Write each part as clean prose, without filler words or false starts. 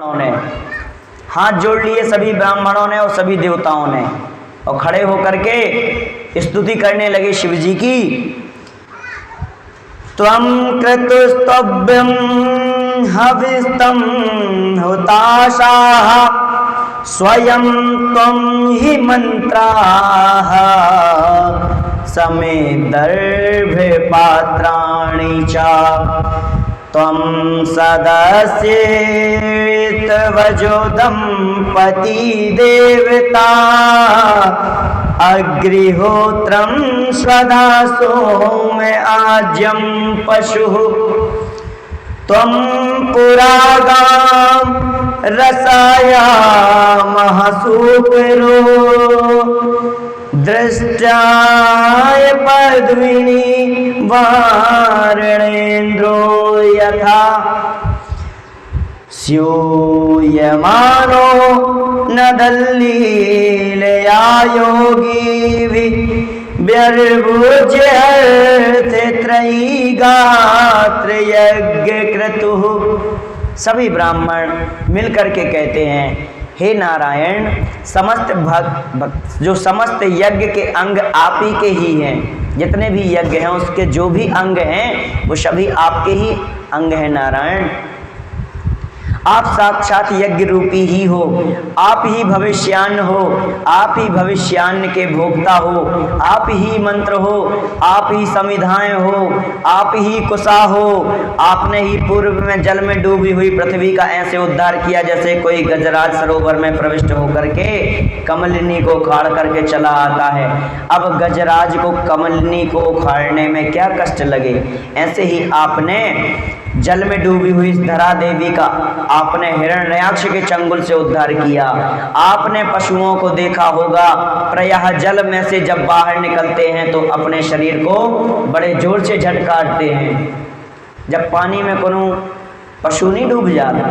ने हाथ जोड़ लिए सभी ब्राह्मणों ने और सभी देवताओं ने, और खड़े होकर के स्तुति करने लगे शिव जी की। त्वं क्रतुस्तव्यं हविस्तं हुताशाः स्वयं त्वं हि मंत्राः समे दर्भपात्राणि च त्वं सदस्येत्वजो दंपती देवता अग्निहोत्रं स्वधा सोम आज्यं पशुः त्वं पुरागां रसायामः दृष्टाय पद्मिनी वारणेन्द्रो यथा स्यूयमानो न दल्लीलया योगी व्यर्भुज्य त्रयी गात्र यज्ञ क्रतुः। सभी ब्राह्मण मिलकर के कहते हैं, हे नारायण, समस्त जो समस्त यज्ञ के अंग आप ही के ही हैं। जितने भी यज्ञ हैं उसके जो भी अंग हैं वो सभी आपके ही अंग हैं नारायण। आप साक्षात यज्ञ रूपी ही हो, आप ही भविष्यान्न हो, आप ही भविष्यान्न के भोक्ता हो, आप ही मंत्र हो, आप ही समिधाएं हो, आप ही कुशा हो। आपने ही पूर्व में जल में डूबी हुई पृथ्वी का ऐसे उद्धार किया जैसे कोई गजराज सरोवर में प्रविष्ट होकर के कमलिनी को उखाड़ करके चला आता है। अब गजराज को कमलिनी को उखाड़ने में क्या कष्ट लगे, ऐसे ही आपने जल में डूबी हुई धरा देवी का आपने हिरण्याक्ष के चंगुल से उद्धार किया। आपने पशुओं को देखा होगा, प्रायः जल में से जब बाहर निकलते हैं तो अपने शरीर को बड़े जोर से झटकारते हैं। जब पानी में कोनो पशु नहीं डूब जाता,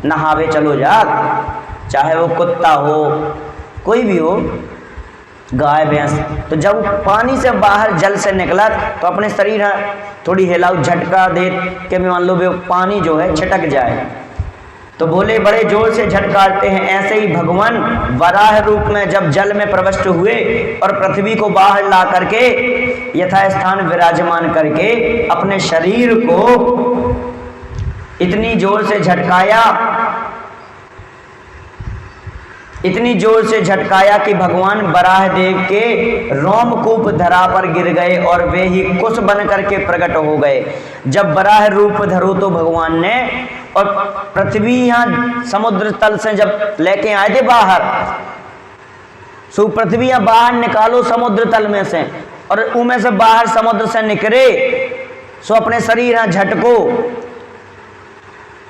नहावे चलो जात, चाहे वो कुत्ता हो कोई भी हो, गाय भैंस, तो जब पानी से बाहर जल से निकला तो अपने शरीर थोड़ी हिलाओ झटका दे के मान लो वो पानी जो है छिटक जाए, तो बोले बड़े जोर से झटकारते हैं। ऐसे ही भगवान वराह रूप में जब जल में प्रविष्ट हुए और पृथ्वी को बाहर ला करके यथास्थान विराजमान करके अपने शरीर को इतनी जोर से झटकाया, इतनी जोर से झटकाया कि भगवान वराह देव के रोमकूप धरा पर गिर गए और वे ही कुश बन करके प्रकट हो गए। जब वराह रूप धरो तो भगवान ने, और पृथ्वी यहाँ समुद्र तल से जब लेके आए थे बाहर, सो पृथ्वी यहाँ बाहर निकालो समुद्र तल में से, और उनमें से बाहर समुद्र से निकले, सो अपने शरीर यहाँ झटको,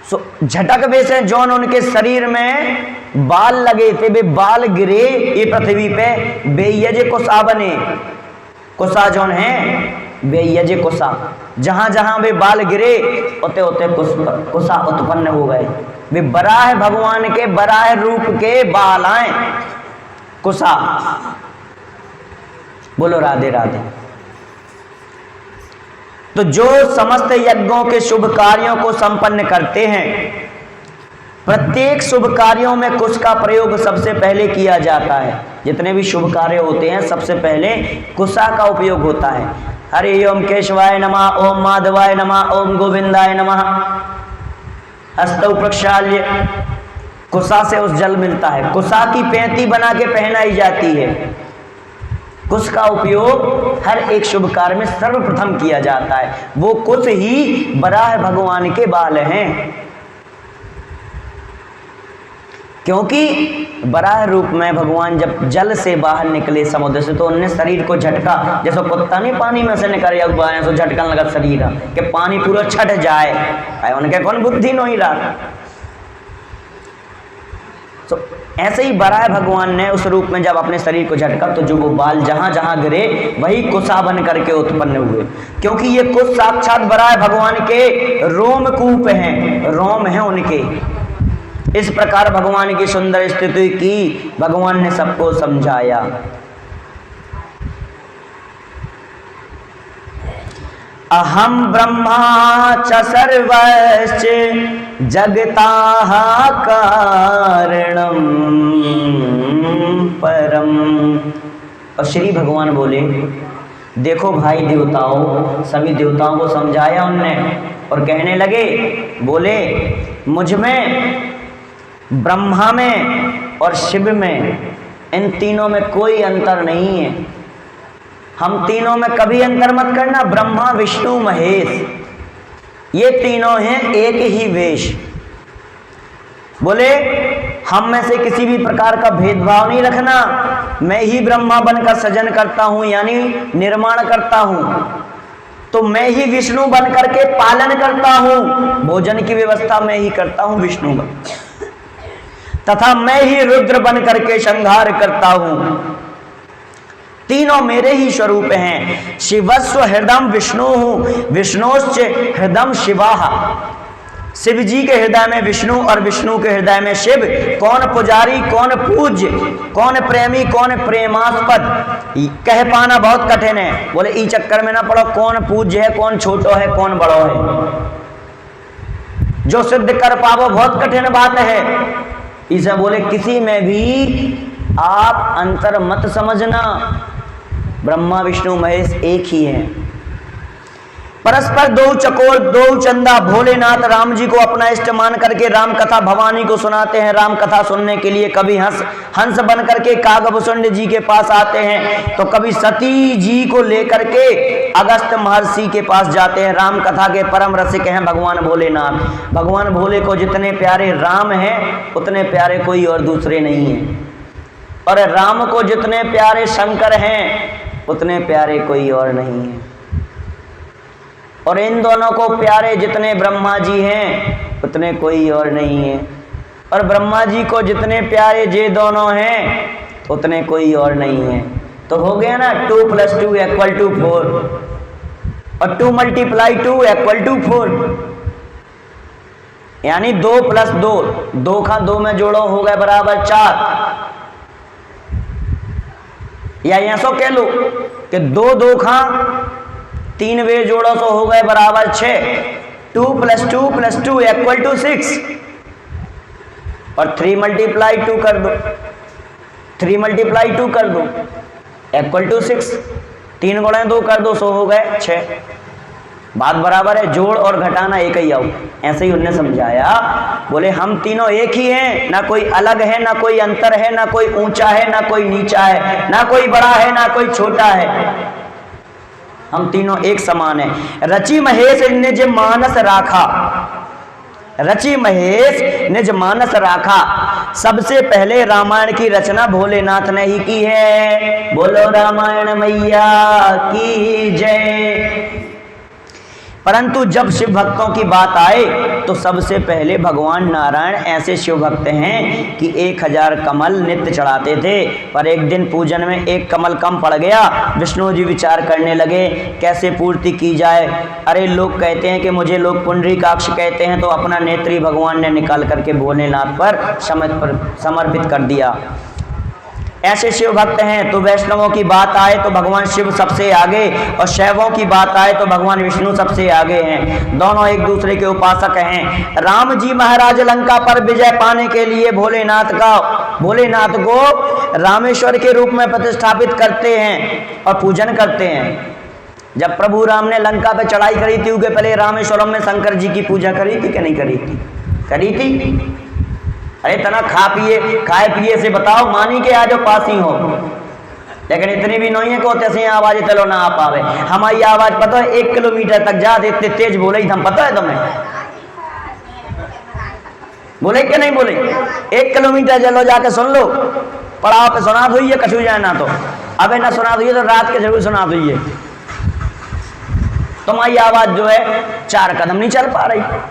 सो झटक वे से जौन उनके शरीर में बाल लगे थे वे बाल गिरे ये पृथ्वी पे, बेयज कुशा बने। कुशा जौन है बेयज कुशा, जहां जहां वे बाल गिरे उते उते कुशा उत्पन्न हो गए। वे वराह भगवान के वराह रूप के बाल आए कुशा। बोलो राधे राधे। तो जो समस्त यज्ञों के शुभ कार्यों को संपन्न करते हैं, प्रत्येक शुभ कार्यों में कुश का प्रयोग सबसे पहले किया जाता है। जितने भी शुभ कार्य होते हैं सबसे पहले कुशा का उपयोग होता है। हरि ओम केशवाय नमः, ओम माधवाय नमः, ओम गोविंदाय नमः। हस्तौ प्रक्षाल्य, कुशा से उस जल मिलता है। कुशा की पैंती बना के पहनाई जाती है। कुश का उपयोग हर एक शुभ कार्य में सर्वप्रथम किया जाता है। वो कुश ही वराह भगवान के बाल हैं, क्योंकि वराह रूप में भगवान जब जल से बाहर निकले समुद्र से तो उन्होंने शरीर को झटका, जैसे कुत्ता नहीं पानी में से निकल या तो झटकन लगा शरीर कि पानी पूरा छट जाए, उनके कौन बुद्धि नहीं रहा। तो ऐसे ही वराह भगवान ने उस रूप में जब अपने शरीर को झटका तो जो वो बाल जहां जहां गिरे वही कुशा बन करके उत्पन्न हुए, क्योंकि ये कुश साक्षात वराह भगवान के रोमकूप हैं, रोम हैं उनके। इस प्रकार भगवान की सुंदर स्तुति की भगवान ने सबको समझाया। अहम ब्रह्मा च सर्वश्च जगताः कारणम परम। और श्री भगवान बोले, देखो भाई देवताओं, सभी देवताओं को समझाया उनने और कहने लगे, बोले मुझ में, ब्रह्मा में और शिव में, इन तीनों में कोई अंतर नहीं है। हम तीनों में कभी अंतर मत करना। ब्रह्मा विष्णु महेश ये तीनों हैं एक ही वेश। बोले हम में से किसी भी प्रकार का भेदभाव नहीं रखना। मैं ही ब्रह्मा बनकर सृजन करता हूं, यानी निर्माण करता हूं, तो मैं ही विष्णु बन करके पालन करता हूं। भोजन की व्यवस्था मैं ही करता हूं विष्णु बन, तथा मैं ही रुद्र बन करके संहार करता हूं। तीनों मेरे ही स्वरूप हैं। शिवस्व हृदय विष्णु हूं, विष्णुश्च हृदय शिवाः। शिव जी के हृदय में विष्णु और विष्णु के हृदय में शिव। कौन पुजारी, कौन पूज्य, कौन प्रेमी, कौन प्रेमास्पद, कह पाना बहुत कठिन है। बोले ई चक्कर में ना पड़ो, कौन पूज्य है, कौन छोटो है, कौन बड़ो है, जो सिद्ध कर पावो बहुत कठिन बात है। इसे बोले किसी में भी आप अंतर मत समझना। ब्रह्मा विष्णु महेश एक ही है। परस्पर दो चकोर दो चंदा भोलेनाथ राम जी को अपना इष्ट मान करके राम कथा भवानी को सुनाते हैं। राम कथा सुनने के लिए कभी हंस बन करके कागभूषण जी के पास आते हैं, तो कभी सती जी को लेकर के अगस्त महर्षि के पास जाते हैं। राम कथा के परम रसिक हैं भगवान भोलेनाथ। भगवान भोले को जितने प्यारे राम हैं उतने प्यारे कोई और दूसरे नहीं हैं, और राम को जितने प्यारे शंकर हैं उतने प्यारे कोई और नहीं है। और इन दोनों को प्यारे जितने ब्रह्मा जी हैं उतने कोई और नहीं है, और ब्रह्मा जी को जितने प्यारे ये दोनों हैं उतने कोई और नहीं है। तो हो गया ना 2 + 2 = 4, और 2 × 2 = 4, यानी 2 + 2, 2 का 2 में जोड़ो हो गए बराबर 4। या ऐसा कह लो कि 2 2 का 3 वे जोड़ो तो हो गए बराबर 6। 2 + 2 + 2 = 6, और 3 × 2 कर दो, 3 × 2 कर दो = 6। 3 × 2 कर दो सो हो गए 6। बात बराबर है, जोड़ और घटाना एक ही आओ। ऐसे ही उन्होंने समझाया। बोले हम तीनों एक ही हैं, ना कोई अलग है, ना कोई अंतर है, ना कोई ऊंचा है, ना कोई नीचा है, ना कोई बड़ा है, ना कोई छोटा है। हम तीनों एक समान है। रचि महेश निज मानस राखा, रचि महेश निज मानस राखा। सबसे पहले रामायण की रचना भोलेनाथ ने ही की है। बोलो रामायण मैया की जय। परंतु जब शिव भक्तों की बात आए तो सबसे पहले भगवान नारायण ऐसे शिव भक्त हैं कि 1000 कमल नित्य चढ़ाते थे, पर एक दिन पूजन में एक कमल कम पड़ गया। विष्णु जी विचार करने लगे कैसे पूर्ति की जाए। अरे लोग कहते हैं कि मुझे लोग पुंडरीकाक्ष कहते हैं, तो अपना नेत्री भगवान ने निकाल करके भोलेनाथ पर समर्पित कर दिया। ऐसे शिव भक्त हैं। तो वैष्णवों की बात आए तो भगवान शिव सबसे आगे, और शैवों की बात आए तो भगवान विष्णु सबसे आगे हैं। दोनों एक दूसरे के उपासक हैं। राम जी महाराज लंका पर विजय पाने के लिए भोलेनाथ को रामेश्वर के रूप में प्रतिष्ठापित करते हैं और पूजन करते हैं। जब प्रभु राम ने लंका पे चढ़ाई करी थी, उसके पहले रामेश्वरम में शंकर जी की पूजा करी थी कि नहीं करी थी? करी थी। अरे तना खाए पिए से बताओ, मानी के आज पास ही हो, लेकिन इतनी भी नहीं है कि तैसे आवाज चलो ना आ पावे। हमारी आवाज पता है 1 किलोमीटर तक जा, इतने तेज बोले ही हम, पता है तुम्हें? बोले कि नहीं बोले? 1 किलोमीटर चलो जाके सुन लो, पड़ाव पे सुना हुई है, कछू जाए ना तो अबे ना सुना हुई है तो रात के जरूर सुना हुई है। तुम्हारी आवाज जो है 4 कदम नहीं चल पा रही है।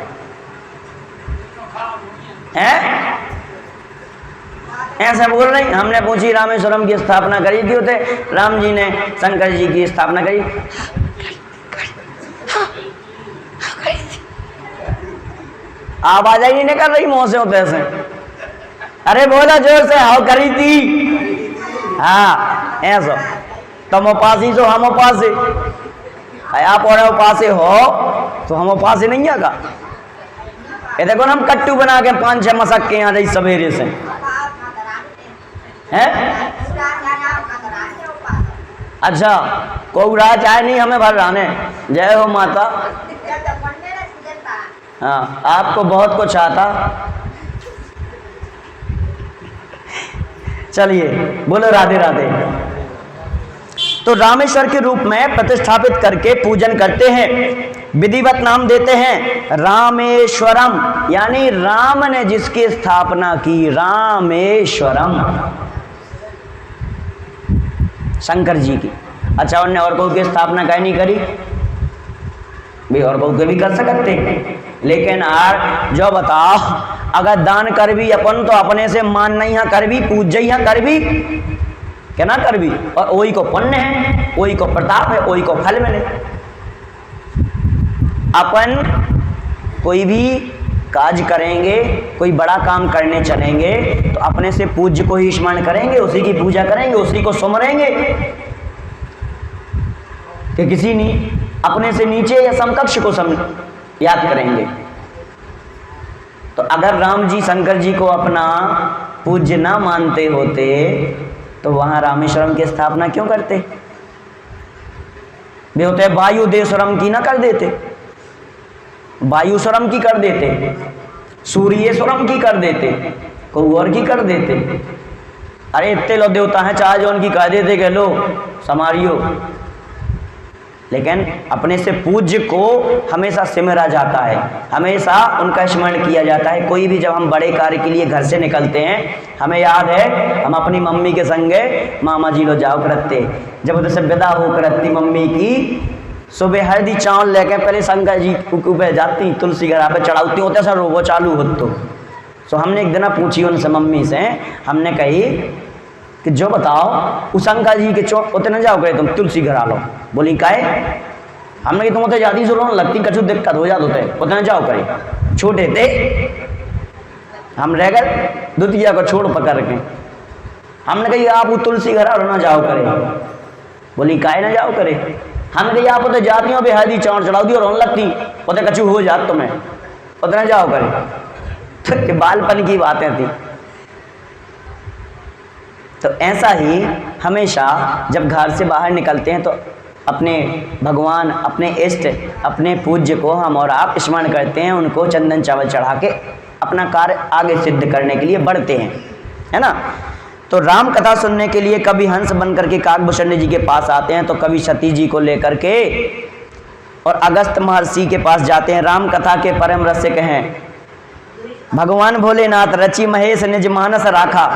ऐसे बोल रही। हमने पूछी रामेश्वरम की स्थापना करी थी, उसे राम जी ने शंकर जी की स्थापना करी। आवाज ही नहीं कर रही मुंह से होते से। अरे बोला जोर से, हाउ करी थी। हाँ ऐसा तुम उपासी जो हम उपासी, आप और उपासे हो तो हम उपासे नहीं आगा। ये देखो ना, हम कट्टू बना के 5-6 मसक के यहाँ जाई सवेरे से हैं। अच्छा, कोई चाहे नहीं हमें भर राने। जय हो माता। हाँ, आपको बहुत कुछ आता। चलिए बोलो राधे राधे। तो रामेश्वर के रूप में प्रतिष्ठापित करके पूजन करते हैं, विधिवत नाम देते हैं रामेश्वरम, यानी राम ने जिसकी स्थापना की, रामेश्वरम, शंकर जी की। अच्छा, उन्होंने और कोई की स्थापना कहीं नहीं करी भी, और कोई भी कर सकते, लेकिन यार जो बताओ, अगर दान कर भी अपन तो अपने से मान नहीं कर भी, पूज यहाँ कर भी क्या ना कर भी, और वही को पुण्य है, वही को प्रताप है, वही को फल मिले। अपन कोई भी काज करेंगे, कोई बड़ा काम करने चलेंगे तो अपने से पूज्य को ही स्मरण करेंगे, उसी की पूजा करेंगे, उसी को सुमरेंगे कि किसी नहीं अपने से नीचे या समकक्ष को याद करेंगे। तो अगर राम जी शंकर जी को अपना पूज्य ना मानते होते तो वहां रामेश्वरम की स्थापना क्यों करते? वे होते वायु देश्वरम की ना कर देते, वायुस्वरम की कर देते, सूर्येश्वरम की कर देते, कोई और की कर देते। अरे इतने लो देवता हैं, चाहे जो उनकी कह देते कि लो समारियो, लेकिन अपने से पूज्य को हमेशा सिमरा जाता है, हमेशा उनका स्मरण किया जाता है। कोई भी जब हम बड़े कार्य के लिए घर से निकलते हैं, हमें याद है हम अपनी मम्मी के संगे मामा जी लो जाओ करते, जब उधर से विदा हो करती मम्मी की, सुबह हल्दी चावल लेके पहले शंकर जी पे जाती, तुलसी घरा पे चढ़ाती होते सर वो चालू हो। तो हमने एक दिन पूछी उनसे मम्मी से, हमने कही कि जो बताओ उस शंकर जी के उतने जाओ करे तुम तुलसी घर आ लो। बोली काहे? हमने कि तुम उतने जाती से रोने लगती, कछु दिक्कत हो जाते होते उतने जाओ करे। छोटे थे हम, रह गए द्वितीया को छोड़ पकड़ के। हमने कही आप वो तुलसी घर आ ना जाओ करे। बोली काहे ना जाओ करे? हमने कही आप उतने जाती हो बेहदी चावल चढ़ाती और रोने लगती, उतने कछु हो जात तुम्हें, उतने जाओ करे। तो बालपन की बातें थी। तो ऐसा ही हमेशा जब घर से बाहर निकलते हैं तो अपने भगवान, अपने इष्ट, अपने पूज्य को हम और आप स्मरण करते हैं, उनको चंदन चावल चढ़ा के अपना कार्य आगे सिद्ध करने के लिए बढ़ते हैं, है ना। तो राम कथा सुनने के लिए कभी हंस बन करके काकभूषण जी के पास आते हैं, तो कभी सती जी को लेकर के और अगस्त महर्षि के पास जाते हैं। राम कथा के परम रसिक हैं भगवान भोलेनाथ, रचि महेश निज मानस राखा,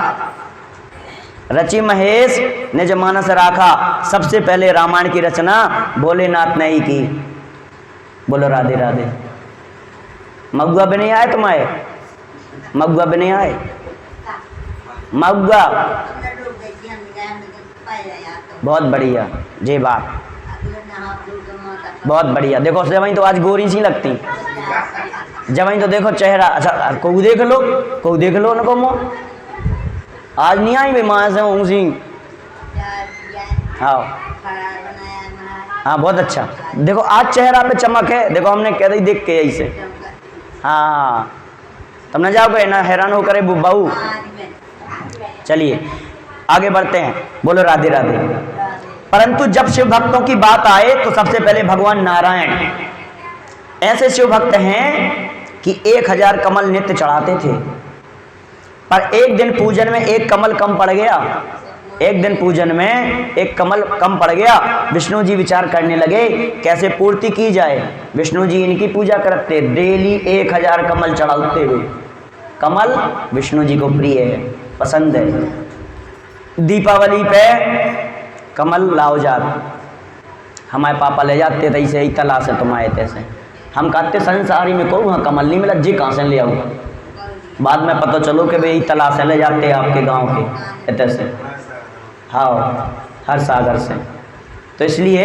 रचि महेश निज मानस राखा। सबसे पहले रामायण की रचना भोलेनाथ ने ही की। बोलो राधे राधे। मगुआ भी नहीं आए तुम्हारे? मगुआ भी नहीं आए? मगुआ बहुत बढ़िया जी बात, बहुत बढ़िया। देखो जब तो आज गोरी सी लगती, जब तो देखो चेहरा। अच्छा को देख लो, को देख लो उनको मुँह, आज नहीं आई भाई माँ से हूँ सिंह। हाँ हाँ बहुत अच्छा। देखो आज चेहरा पे चमक है, देखो हमने कह दी देख के ऐसे। हाँ तब न जाओगे ना हैरान हो करे बहू। चलिए आगे बढ़ते हैं। बोलो राधे राधे। परंतु जब शिव भक्तों की बात आए तो सबसे पहले भगवान नारायण ऐसे शिव भक्त हैं कि 1000 कमल नित्य चढ़ाते थे। पर एक दिन पूजन में एक कमल कम पड़ गया, एक दिन पूजन में एक कमल कम पड़ गया। विष्णु जी विचार करने लगे कैसे पूर्ति की जाए। विष्णु जी इनकी पूजा करते, डेली 1000 कमल चढ़ाते हुए। कमल विष्णु जी को प्रिय है, पसंद है। दीपावली पे कमल लाओ जात, हमारे पापा ले जाते थे ऐसे ही तला से, तुम आए तैसे। हम कहते संसारी में को वहाँ कमल नहीं मिला, जी कहाँ से ले आऊँ। बाद में पता चलो कि भाई तला से ले जाते हैं आपके गांव के इतने से, हाँ हर सागर से। तो इसलिए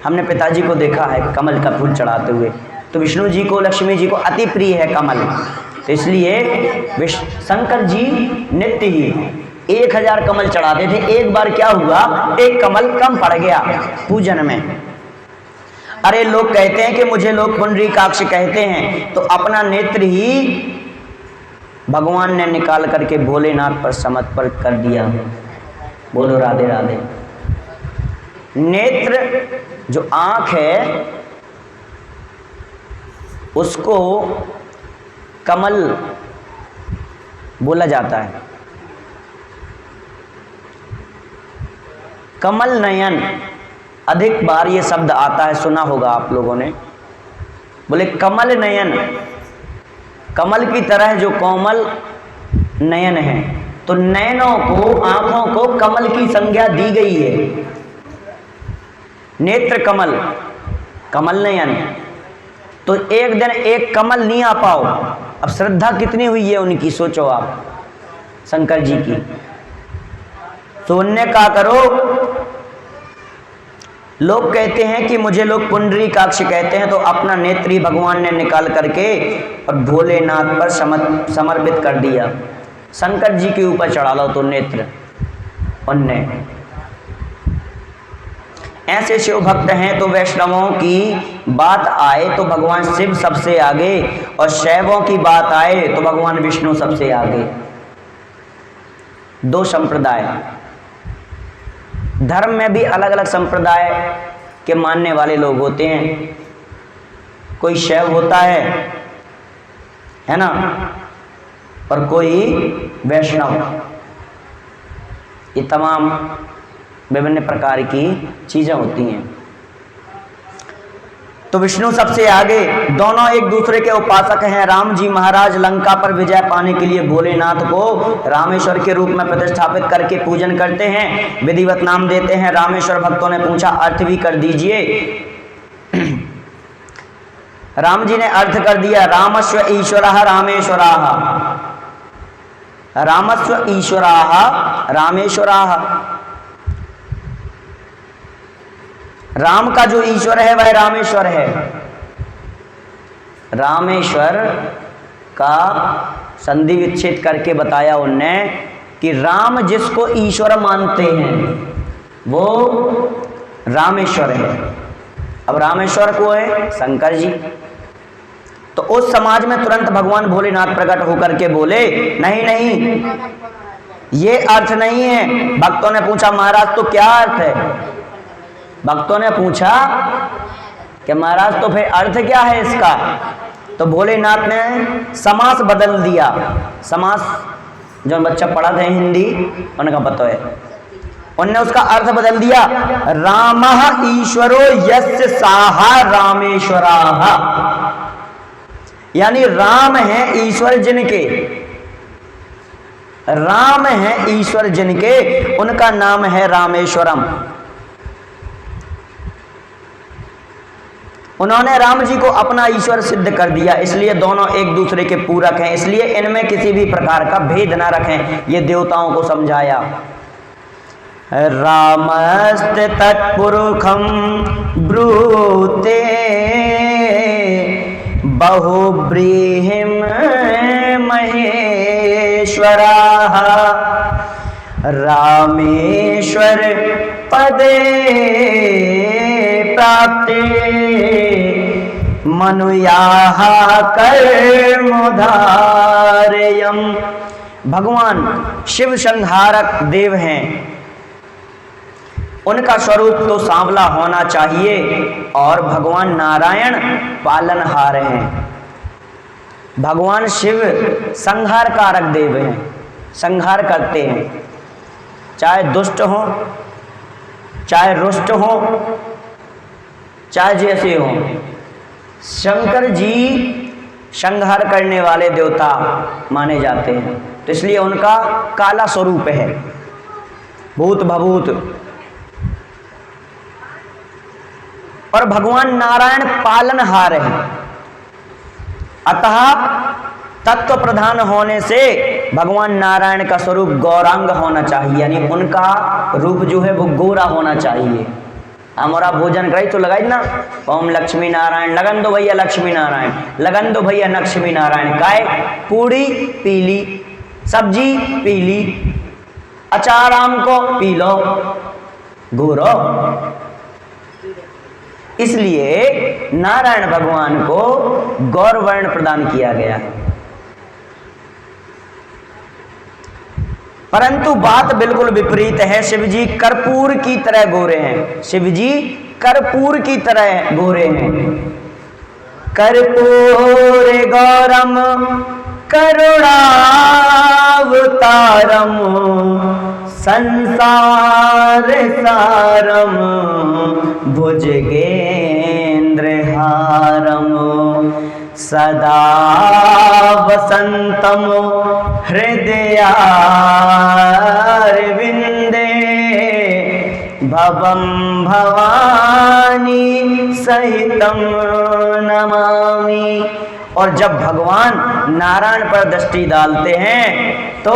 हमने पिताजी को देखा है कमल का फूल चढ़ाते हुए। तो विष्णु जी को, लक्ष्मी जी को अति प्रिय है कमल। तो इसलिए शंकर जी नित्य ही 1000 कमल चढ़ाते थे। एक बार क्या हुआ, एक कमल कम पड़ गया पूजन में। अरे लोग कहते हैं कि मुझे लोग पुंडरीकाक्ष कहते हैं, तो अपना नेत्र ही भगवान ने निकाल करके भोलेनाथ पर समर्पित कर दिया। बोलो राधे राधे। नेत्र जो आंख है उसको कमल बोला जाता है। कमल नयन, अधिक बार ये शब्द आता है, सुना होगा आप लोगों ने। बोले कमल नयन, कमल की तरह जो कोमल नयन है, तो नयनों को, आंखों को कमल की संज्ञा दी गई है। नेत्र कमल, कमल नयन। तो एक दिन एक कमल नहीं आ पाओ, अब श्रद्धा कितनी हुई है उनकी, सोचो आप, शंकर जी की। तो उनने कहा करो, लोग कहते हैं कि मुझे लोग पुंडरीकाक्ष कहते हैं, तो अपना नेत्र ही भगवान ने निकाल करके और भोलेनाथ पर समर्पित कर दिया। शंकर जी के ऊपर चढ़ा लो तो नेत्र उनने। ऐसे शिव भक्त हैं। तो वैष्णवों की बात आए तो भगवान शिव सबसे आगे, और शैवों की बात आए तो भगवान विष्णु सबसे आगे। दो संप्रदाय। धर्म में भी अलग अलग संप्रदाय के मानने वाले लोग होते हैं। कोई शैव होता है ना, और कोई वैष्णव। ये तमाम विभिन्न प्रकार की चीजें होती हैं। तो विष्णु सबसे आगे, दोनों एक दूसरे के उपासक हैं। राम जी महाराज लंका पर विजय पाने के लिए भोलेनाथ को रामेश्वर के रूप में प्रतिष्ठापित करके पूजन करते हैं, विधिवत नाम देते हैं। रामेश्वर भक्तों ने पूछा अर्थ भी कर दीजिए। राम जी ने अर्थ कर दिया, रामस्व ईश्वरः रामेश्वराः, रामस्व ईश्वराः रामेश्वराः। राम का जो ईश्वर है वह रामेश्वर है। रामेश्वर का संधि विच्छेद करके बताया उनने कि राम जिसको ईश्वर मानते हैं वो रामेश्वर है। अब रामेश्वर को है शंकर जी। तो उस समाज में तुरंत भगवान भोलेनाथ प्रकट होकर के बोले, नहीं नहीं, ये अर्थ नहीं है। भक्तों ने पूछा महाराज तो क्या अर्थ है? भक्तों ने पूछा कि महाराज तो फिर अर्थ क्या है इसका? तो भोलेनाथ ने समास बदल दिया। समास जो बच्चा पढ़ा था हिंदी उनका पता है, उनने उसका अर्थ बदल दिया। रामः ईश्वरो यस्य साहा रामेश्वराः, यानी राम है ईश्वर जिनके, राम है ईश्वर जिनके, उनका नाम है रामेश्वरम। उन्होंने राम जी को अपना ईश्वर सिद्ध कर दिया, इसलिए दोनों एक दूसरे के पूरक हैं। इसलिए इनमें किसी भी प्रकार का भेद ना रखें, ये देवताओं को समझाया। रामस्त तत्पुरुषम ब्रूते बहुब्रीहिम महेश्वराः, रामेश्वर पदे प्राप्ते मनुयाः कर्मोधारयम्। भगवान शिव संहारक देव हैं, उनका स्वरूप तो सांवला होना चाहिए, और भगवान नारायण पालनहार हैं। भगवान शिव संहार कारक देव हैं, संहार करते हैं, चाहे दुष्ट हो, चाहे रुष्ट हो, चाहे जैसे हो। शंकर जी संहार करने वाले देवता माने जाते हैं, तो इसलिए उनका काला स्वरूप है, भूत भभूत। और भगवान नारायण पालनहार है, अतः तत्व प्रधान होने से भगवान नारायण का स्वरूप गौरांग होना चाहिए, यानी उनका रूप जो है वो गोरा होना चाहिए। हमारा भोजन कराई तो लगाई ना, ओम लक्ष्मी नारायण, लगन दो भैया लक्ष्मी नारायण, लगन दो भैया लक्ष्मी नारायण। काय पूड़ी पीली, सब्जी पीली, अचार आम को पी लो, घूरो। इसलिए नारायण भगवान को गौरवर्ण प्रदान किया गया। परंतु बात बिल्कुल विपरीत है। शिव जी कर्पूर की तरह गोरे हैं। शिव जी कर्पूर की तरह गोरे हैं। कर्पूर गौरम करुणावतारम संसार सारम भुजगेंद्रहारम सदा वसंतम हृदयारविंदे भवम भवानी सहितम नमामि। और जब भगवान नारायण पर दृष्टि डालते हैं तो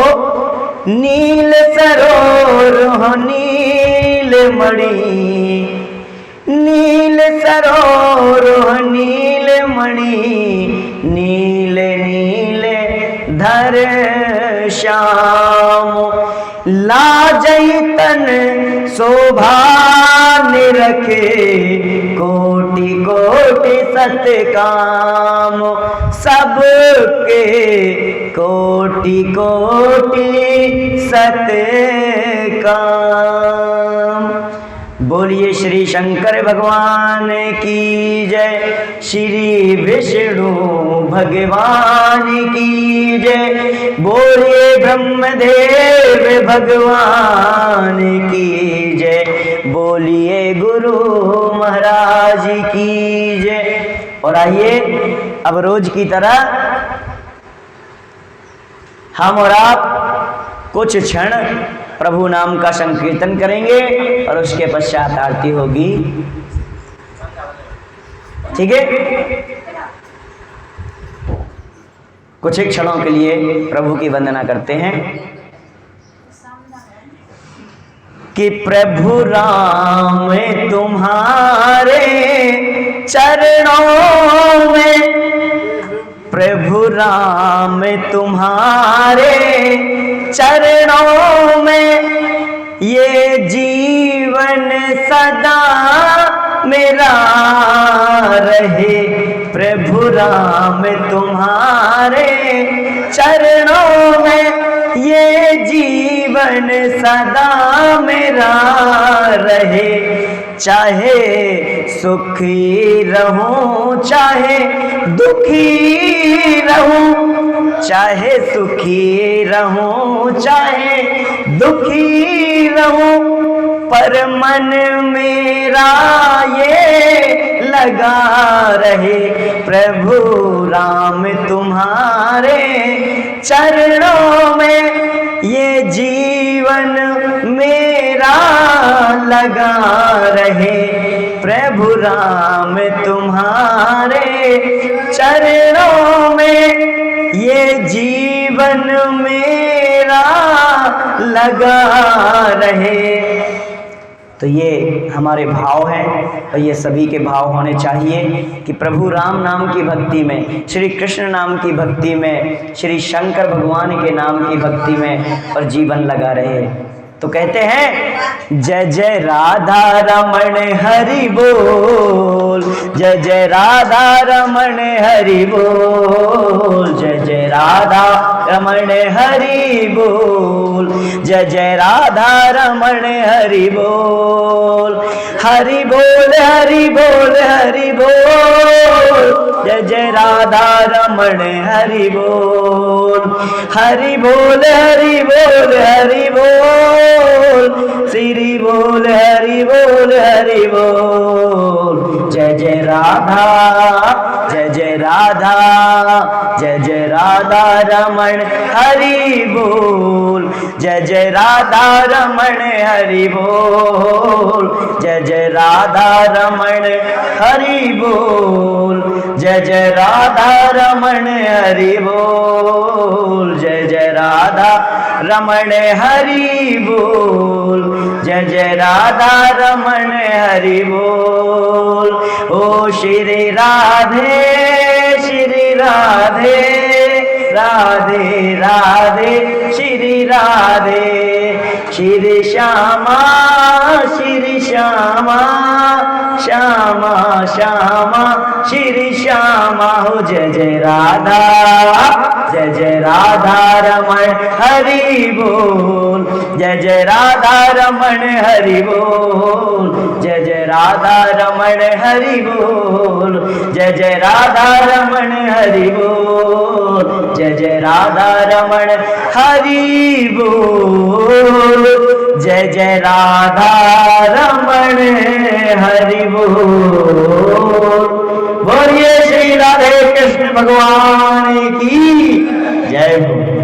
नील सरोवर नील मणि, नील सरोवर नील मणि, नील नील धर श्याम लाजई तन शोभा निरखे कोटि कोटि सतकाम सबके कोटि कोटि सतकाम। बोलिए श्री शंकर भगवान की जय, श्री विष्णु भगवान की जय, बोलिए ब्रह्मदेव भगवान की जय, बोलिए गुरु महाराज की जय। और आइए अब रोज की तरह हम और आप कुछ क्षण प्रभु नाम का संकीर्तन करेंगे और उसके पश्चात आरती होगी। ठीक है, कुछ एक क्षणों के लिए प्रभु की वंदना करते हैं कि प्रभु राम तुम्हारे चरणों में, प्रभु राम तुम्हारे चरणों में ये जीवन सदा मेरा रहे। प्रभु राम तुम्हारे चरणों में ये जीवन सदा मेरा रहे। चाहे सुखी रहूं चाहे दुखी रहूं, चाहे सुखी रहूं चाहे दुखी रहूं, पर मन मेरा ये लगा रहे। प्रभु राम तुम्हारे चरणों में ये जीवन मेरा लगा रहे। प्रभु राम तुम्हारे चरणों में ये जीवन मेरा लगा रहे। तो ये हमारे भाव हैं और ये सभी के भाव होने चाहिए कि प्रभु राम नाम की भक्ति में, श्री कृष्ण नाम की भक्ति में, श्री शंकर भगवान के नाम की भक्ति में और जीवन लगा रहे। तो कहते हैं जय जय राधा रमण हरि बोल, जय जय राधा रमण हरि बोल, जय जय राधा रमण हरि बोल, जय जय राधा रमण हरि बोल, हरि बोल हरि बोल हरि बोल, जय जय राधा रमण हरि बोल, हरि बोल हरि बोल हरि बोल, श्री बोल हरि बोल हरि बोल। जय जय राधा जय जय राधा, जय जय राधा रमण हरि बोल, जय जय राधा रमण हरि बोल, जय जय राधा रमण हरि बोल, जय जय राधा रमण हरि बोल, जय जय राधा रमण हरि बोल, जय जय राधा रमण हरि बोल। ओ श्री राधे श्री राधे, राधे राधे श्री राधे, श्री श्यामा श्यामा श्यामा श्री श्यामा हो। जय जय राधा जय जय राधा रमण हरि बोल। जय जय राधा रमण हरि बोल। जय जय राधा रमण हरि बोल। जय जय राधा रमण हरि बोल। जय जय राधा रमण हरि बोल। जय जय राधा रमण हरि बोल। बोलिए श्री राधे कृष्ण भगवान की जय।